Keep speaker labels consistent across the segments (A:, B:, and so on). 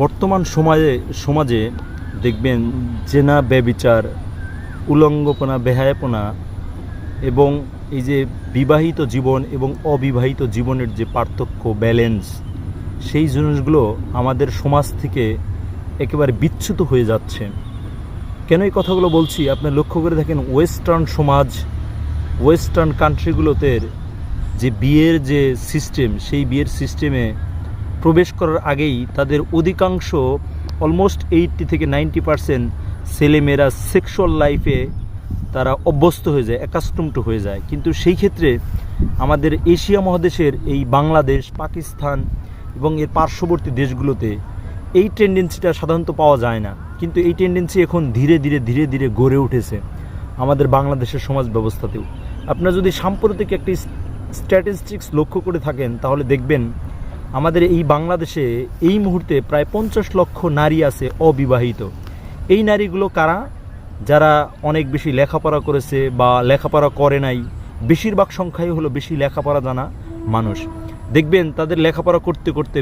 A: বর্তমান সমাজে দেখবেন জেনা, ব্যভিচার, উলঙ্গপনা, বেহায়াপনা এবং এই যে বিবাহিত জীবন এবং অবিবাহিত জীবনের যে পার্থক্য, ব্যালেন্স, সেই জিনিসগুলো আমাদের সমাজ থেকে একেবারে বিচ্যুত হয়ে যাচ্ছে। কেন এই কথাগুলো বলছি? আপনি লক্ষ্য করে দেখেন, ওয়েস্টার্ন সমাজ, ওয়েস্টার্ন কান্ট্রিগুলোতে যে বিয়ের যে সিস্টেম, সেই বিয়ের সিস্টেমে প্রবেশ করার আগেই তাদের অধিকাংশ অলমোস্ট 80 থেকে 90% ছেলেমেয়েরা সেক্সুয়াল লাইফে তারা অভ্যস্ত হয়ে যায়, অ্যাকাস্টমড হয়ে যায়। কিন্তু সেই ক্ষেত্রে আমাদের এশিয়া মহাদেশের এই বাংলাদেশ, পাকিস্তান এবং এর পার্শ্ববর্তী দেশগুলোতে এই টেন্ডেন্সিটা সাধারণত পাওয়া যায় না। কিন্তু এই টেন্ডেন্সি এখন ধীরে ধীরে গড়ে উঠেছে আমাদের বাংলাদেশের সমাজ ব্যবস্থাতেও। আপনারা যদি সাম্প্রতিক একটি স্ট্যাটিস্টিক্স লক্ষ্য করে থাকেন তাহলে দেখবেন আমাদের এই বাংলাদেশে এই মুহূর্তে প্রায় 50 লক্ষ নারী আছে অবিবাহিত। এই নারীগুলো কারা? যারা অনেক বেশি লেখাপড়া করেছে বা লেখাপড়া করে নাই। বেশিরভাগ সংখ্যাই হলো বেশি লেখাপড়া জানা মানুষ। দেখবেন তাদের লেখাপড়া করতে করতে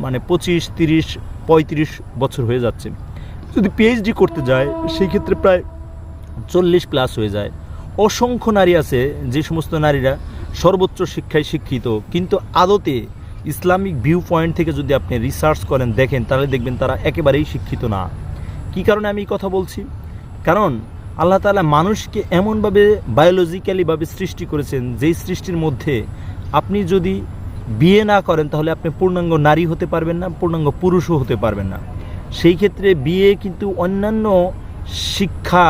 A: মানে 25, 30, 35 বছর হয়ে যাচ্ছে। যদি পিএইচডি করতে যায় সেই ক্ষেত্রে প্রায় 40+ হয়ে যায়। অসংখ্য নারী আছে যে সমস্ত নারীরা সর্বোচ্চ শিক্ষায় শিক্ষিত, কিন্তু আদতে ইসলামিক ভিউ পয়েন্ট থেকে যদি আপনি রিসার্চ করেন, দেখেন, তাহলে দেখবেন তারা একেবারেই শিক্ষিত না। কি কারণে আমি এই কথা বলছি? কারণ আল্লাহ তাআলা মানুষকে এমনভাবে বায়োলজিক্যালিভাবে সৃষ্টি করেছেন, যেই সৃষ্টির মধ্যে আপনি যদি বিয়ে না করেন তাহলে আপনি পূর্ণাঙ্গ নারী হতে পারবেন না, পূর্ণাঙ্গ পুরুষও হতে পারবেন না। সেই ক্ষেত্রে বিয়ে কিন্তু অন্যান্য শিক্ষা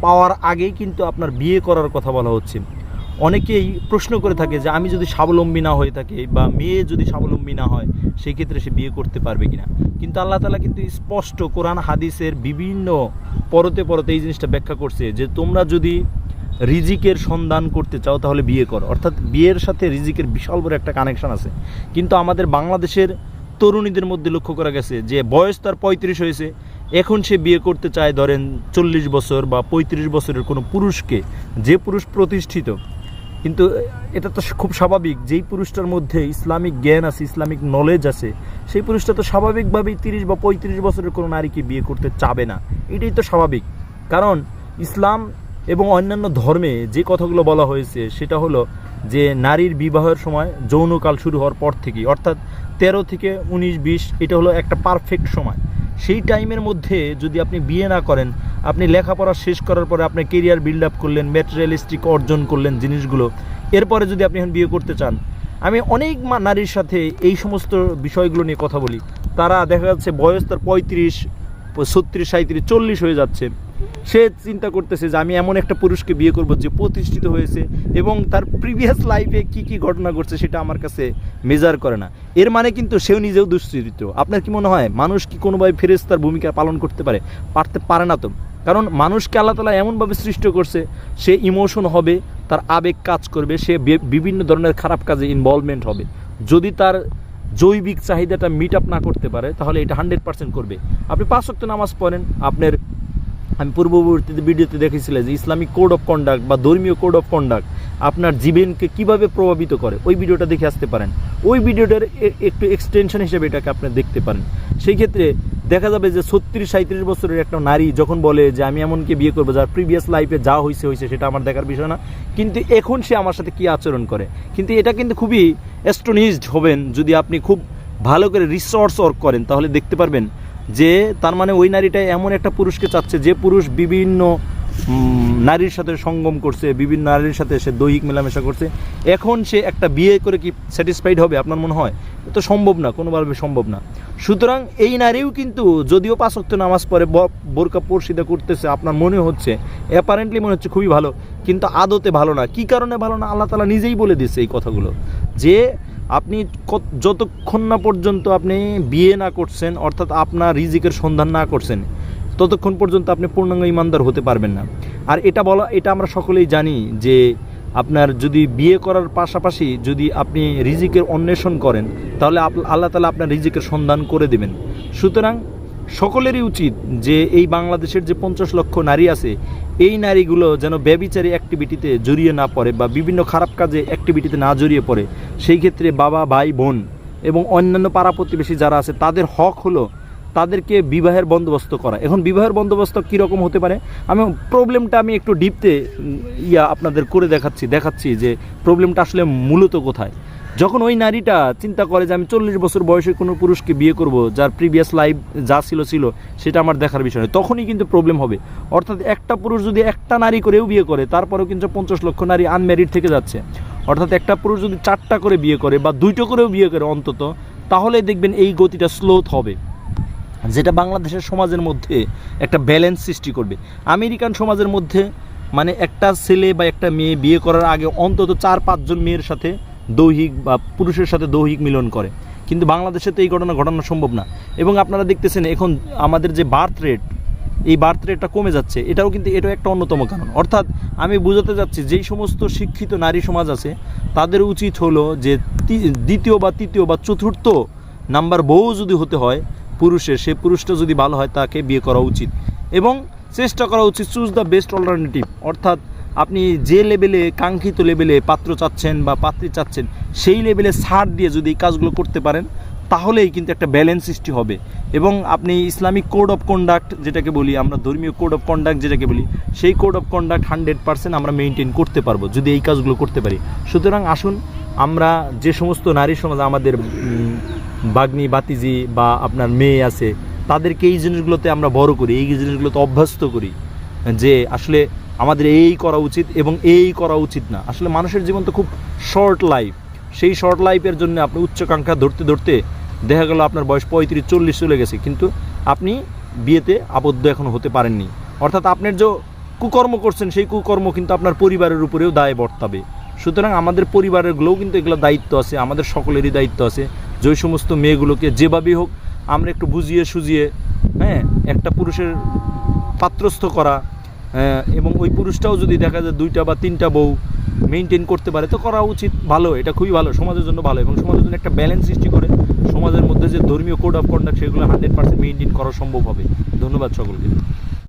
A: পাওয়ার আগেই কিন্তু আপনার বিয়ে করার কথা বলা হচ্ছে। অনেকেই প্রশ্ন করে থাকে যে আমি যদি স্বাবলম্বী না হয়ে থাকি বা মেয়ে যদি স্বাবলম্বী না হয় সেই ক্ষেত্রে সে বিয়ে করতে পারবে কিনা। কিন্তু আল্লাহ তাআলা কিন্তু স্পষ্ট কোরআন হাদিসের বিভিন্ন পরতে এই জিনিসটা ব্যাখ্যা করছে যে তোমরা যদি রিজিকের সন্ধান করতে চাও তাহলে বিয়ে করো। অর্থাৎ বিয়ের সাথে রিজিকের বিশাল বড় একটা কানেকশন আছে। কিন্তু আমাদের বাংলাদেশের তরুণীদের মধ্যে লক্ষ্য করা গেছে যে বয়স তার 35 হয়েছে, এখন সে বিয়ে করতে চায় ধরেন 40 বছর বা 35 বছরের কোনো পুরুষকে, যে পুরুষ প্রতিষ্ঠিত। কিন্তু এটা তো খুব স্বাভাবিক, যেই পুরুষটার মধ্যে ইসলামিক জ্ঞান আছে, ইসলামিক নলেজ আছে, সেই পুরুষটা তো স্বাভাবিকভাবেই 30 বা 35 বছরের কোনো নারীকে বিয়ে করতে চাবে না। এটাই তো স্বাভাবিক। কারণ ইসলাম এবং অন্যান্য ধর্মে যে কথাগুলো বলা হয়েছে সেটা হলো যে নারীর বিবাহের সময় যৌনকাল শুরু হওয়ার পর থেকেই, অর্থাৎ 13 থেকে 19, 20, এটা হলো একটা পারফেক্ট সময়। সেই টাইমের মধ্যে যদি আপনি বিয়ে না করেন, আপনি লেখাপড়া শেষ করার পরে আপনি কেরিয়ার বিল্ড আপ করলেন, ম্যাটেরিয়ালিস্টিক অর্জন করলেন জিনিসগুলো, এরপরে যদি আপনি এখন বিয়ে করতে চান, আমি অনেক নারীর সাথে এই সমস্ত বিষয়গুলো নিয়ে কথা বলি, তারা দেখা যাচ্ছে বয়স তার 35, 36, 37, 40 হয়ে যাচ্ছে। সে চিন্তা করতেছে যে আমি এমন একটা পুরুষকে বিয়ে করব যে প্রতিষ্ঠিত হয়েছে এবং তার প্রিভিয়াস লাইফে কি ঘটনা ঘটছে সেটা আমার কাছে মেজার করে না। এর মানে কিন্তু সেও নিজেও দুশ্চরিত্র। আপনার কি মনে হয় মানুষ কি কোনোভাবে ফেরেশতার ভূমিকা পালন করতে পারে না তো? কারণ মানুষকে আল্লাহ তাআলা এমনভাবে সৃষ্টি করছে, সে ইমোশন হবে, তার আবেগ কাজ করবে, সে বিভিন্ন ধরনের খারাপ কাজে ইনভলভমেন্ট হবে। যদি তার জৈবিক চাহিদাটা মিট আপ না করতে পারে তাহলে এটা 100% করবে। আপনি 5 ওয়াক্ত নামাজ পড়েন, আমি পূর্ববর্তী ভিডিওতে দেখেছিলাম যে ইসলামিক কোড অফ কন্ডাক্ট বা ধর্মীয় কোড অফ কন্ডাক্ট আপনার জীবনকে কিভাবে প্রভাবিত করে, ওই ভিডিওটা দেখে আসতে পারেন। ওই ভিডিওটার একটু এক্সটেনশন হিসেবে এটাকে আপনি দেখতে পারেন। সেই ক্ষেত্রে দেখা যাবে যে 36-37 বছরের একটা নারী যখন বলে যে আমি এমনকি বিয়ে করবো যার প্রিভিয়াস লাইফে যা হয়েছে সেটা আমার দেখার বিষয় না, কিন্তু এখন সে আমার সাথে কী আচরণ করে। কিন্তু এটা কিন্তু খুবই অ্যাস্টনিশড হবেন যদি আপনি খুব ভালো করে রিসার্চ ওয়ার্ক করেন, তাহলে দেখতে পারবেন যে তার মানে ওই নারীটা এমন একটা পুরুষকে চাচ্ছে যে পুরুষ বিভিন্ন নারীর সাথে সঙ্গম করছে, বিভিন্ন নারীর সাথে সে দৈহিক মেলামেশা করছে, এখন সে একটা বিয়ে করে কি স্যাটিসফাইড হবে? আপনার মনে হয় তো সম্ভব না, কোনোভাবে সম্ভব না। সুতরাং এই নারীও কিন্তু যদিও 5 ওয়াক্ত নামাজ পড়ে, বোরকা পর্দা করতেছে, আপনার মনে হচ্ছে অ্যাপারেন্টলি মনে হচ্ছে খুবই ভালো, কিন্তু আদতে ভালো না। কি কারণে ভালো না? আল্লাহ তাআলা নিজেই বলে দিয়েছে এই কথাগুলো যে আপনি যতক্ষণ না পর্যন্ত আপনি বিয়ে না করছেন, অর্থাৎ আপনার রিজিকের সন্ধান না করছেন, ততক্ষণ পর্যন্ত আপনি পূর্ণাঙ্গ ইমানদার হতে পারবেন না। আর এটা আমরা সকলেই জানি যে আপনার যদি বিয়ে করার পাশাপাশি যদি আপনি রিজিকের অন্বেষণ করেন তাহলে আল্লাহ তাআলা আপনার রিজিকের সন্ধান করে দেবেন। সুতরাং সকলেরই উচিত যে এই বাংলাদেশের যে 50 লক্ষ নারী আছে, এই নারীগুলো যেন ব্যভিচারী অ্যাক্টিভিটিতে জড়িয়ে না পড়ে বা বিভিন্ন খারাপ কাজে অ্যাক্টিভিটিতে না জড়িয়ে পড়ে। সেই ক্ষেত্রে বাবা, ভাই, বোন এবং অন্যান্য পাড়া প্রতিবেশী যারা আছে তাদের হক হলো তাদেরকে বিবাহের বন্দোবস্ত করা। এখন বিবাহের বন্দোবস্ত কীরকম হতে পারে, প্রবলেমটা আমি একটু ডিপতে আপনাদের করে দেখাচ্ছি যে প্রবলেমটা আসলে মূলত কোথায়। যখন ওই নারীটা চিন্তা করে যে আমি 40 বছর বয়সে কোনো পুরুষকে বিয়ে করব, যার প্রিভিয়াস লাইফ যা ছিল সেটা আমার দেখার বিষয় নয়, তখনই কিন্তু প্রবলেম হবে। অর্থাৎ একটা পুরুষ যদি একটা নারী করেও বিয়ে করে, তারপরেও কিন্তু 50 লক্ষ নারী আনম্যারিড থেকে যাচ্ছে। অর্থাৎ একটা পুরুষ যদি 4টা করে বিয়ে করে বা 2টো করেও বিয়ে করে অন্তত, তাহলে দেখবেন এই গতিটা স্লোথ হবে, যেটা বাংলাদেশের সমাজের মধ্যে একটা ব্যালেন্স সৃষ্টি করবে। আমেরিকান সমাজের মধ্যে মানে একটা ছেলে বা একটা মেয়ে বিয়ে করার আগে অন্তত 4-5 জন মেয়ের সাথে দৈহিক বা পুরুষের সাথে দৈহিক মিলন করে, কিন্তু বাংলাদেশে তো এই ঘটনা ঘটানো সম্ভব না। এবং আপনারা দেখতেছেন এখন আমাদের যে বার্থ রেট, এই বার্থ রেটটা কমে যাচ্ছে, এটাও একটা অন্যতম কারণ। অর্থাৎ আমি বোঝাতে যাচ্ছি, যেই সমস্ত শিক্ষিত নারী সমাজ আছে তাদের উচিত হলো যে দ্বিতীয় বা তৃতীয় বা চতুর্থ নাম্বার বউ যদি হতে হয় পুরুষের, সে পুরুষটা যদি ভালো হয় তাকে বিয়ে করা উচিত এবং চেষ্টা করা উচিত চুজ দ্য বেস্ট অল্টারনেটিভ। অর্থাৎ আপনি যে লেভেলে কাঙ্ক্ষিত লেভেলে পাত্র চাচ্ছেন বা পাত্রী চাচ্ছেন, সেই লেভেলে ছাড় দিয়ে যদি এই কাজগুলো করতে পারেন, তাহলেই কিন্তু একটা ব্যালেন্স সৃষ্টি হবে। এবং আপনি ইসলামিক কোড অফ কন্ডাক্ট যেটাকে বলি আমরা, ধর্মীয় কোড অফ কন্ডাক্ট যেটাকে বলি, সেই কোড অফ কন্ডাক্ট 100% আমরা মেনটেন করতে পারবো যদি এই কাজগুলো করতে পারি। সুতরাং আসুন আমরা যে সমস্ত নারী সমাজ, আমাদের বাগ্নি বাতিজি বা আপনার মেয়ে আছে, তাদেরকে এই জিনিসগুলোতে আমরা বড় করি, এই জিনিসগুলোতে অভ্যস্ত করি যে আসলে আমাদের এই করা উচিত এবং এই করা উচিত না। আসলে মানুষের জীবন তো খুব শর্ট লাইফ, সেই শর্ট লাইফের জন্য আপনি উচ্চাকাঙ্ক্ষা ধরতে ধরতে দেখা গেল আপনার বয়স 35-40 চলে গেছে, কিন্তু আপনি বিয়েতে আবদ্ধ এখনও হতে পারেননি। অর্থাৎ আপনার যে কুকর্ম করছেন, সেই কুকর্ম কিন্তু আপনার পরিবারের উপরেও দায় বর্তাবে। সুতরাং আমাদের পরিবারেরগুলোও কিন্তু এগুলো দায়িত্ব আছে, আমাদের সকলেরই দায়িত্ব আছে যে ওই সমস্ত মেয়েগুলোকে যেভাবেই হোক আমরা একটু বুঝিয়ে সুঝিয়ে একটা পুরুষের পাত্রস্থ করা, এবং ওই পুরুষটাও যদি দেখা যায় 2টা বা 3টা বউ মেনটেন করতে পারে তো করা উচিত। ভালো, এটা খুবই ভালো, সমাজের জন্য ভালো এবং সমাজের জন্য একটা ব্যালেন্স সৃষ্টি করে সমাজের মধ্যে যে ধর্মীয় কোড অফ কন্ডাক্ট সেগুলো 100% মেনটেন করা সম্ভব হবে। ধন্যবাদ সকলকে।